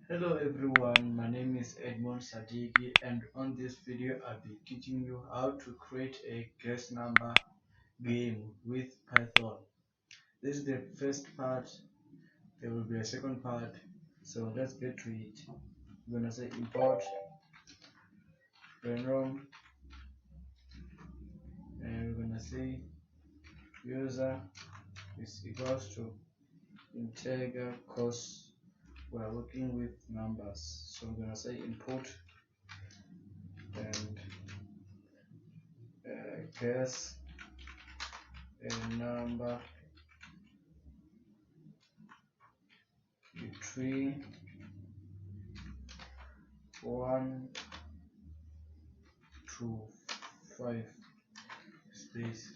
Hello everyone, my name is Edmond Sadiki, and on this video I'll be teaching you how to create a guess number game with Python. This is the first part, there will be a second part, so let's get to it. We're gonna say import random, and we're gonna say user is equals to integer cause we are working with numbers. So we're gonna say input and guess a number between 1 to 5 space.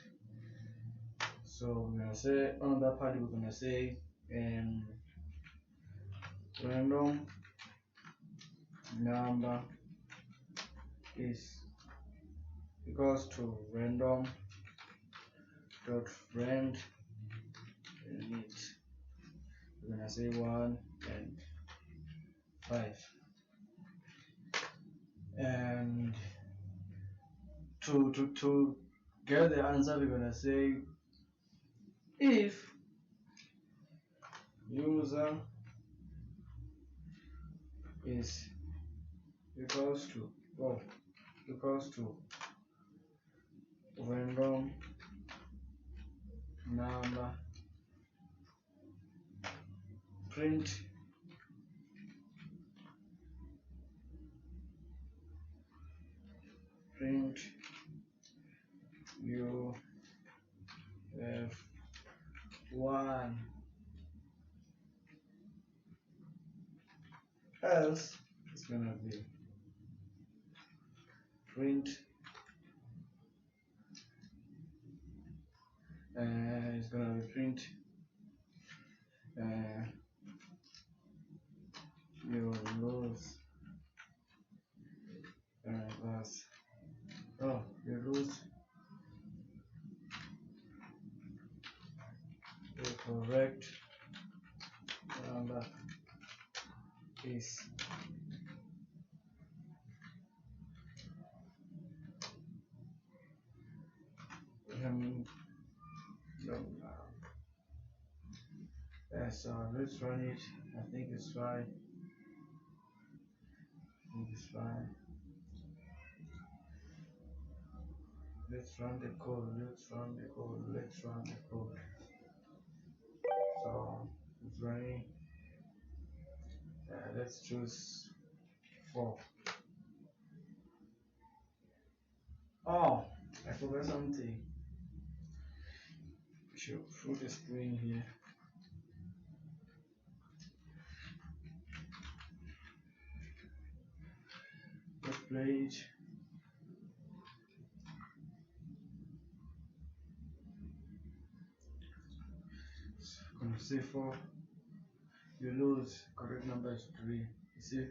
So we're gonna say on that part we're gonna say random number is equals to random dot rand init. We're gonna say 1 and 5, and to get the answer we're gonna say if user is equals to random number print you have 1, else it's gonna be print it's gonna be print you lose plus you lose the correct number is no, so let's run it. I think it's fine. Let's run the code. So it's running. Let's choose 4. Oh, I forgot something. We should put the screen here. Let's play it. Gonna say 4. You lose. Correct number is 3. You see?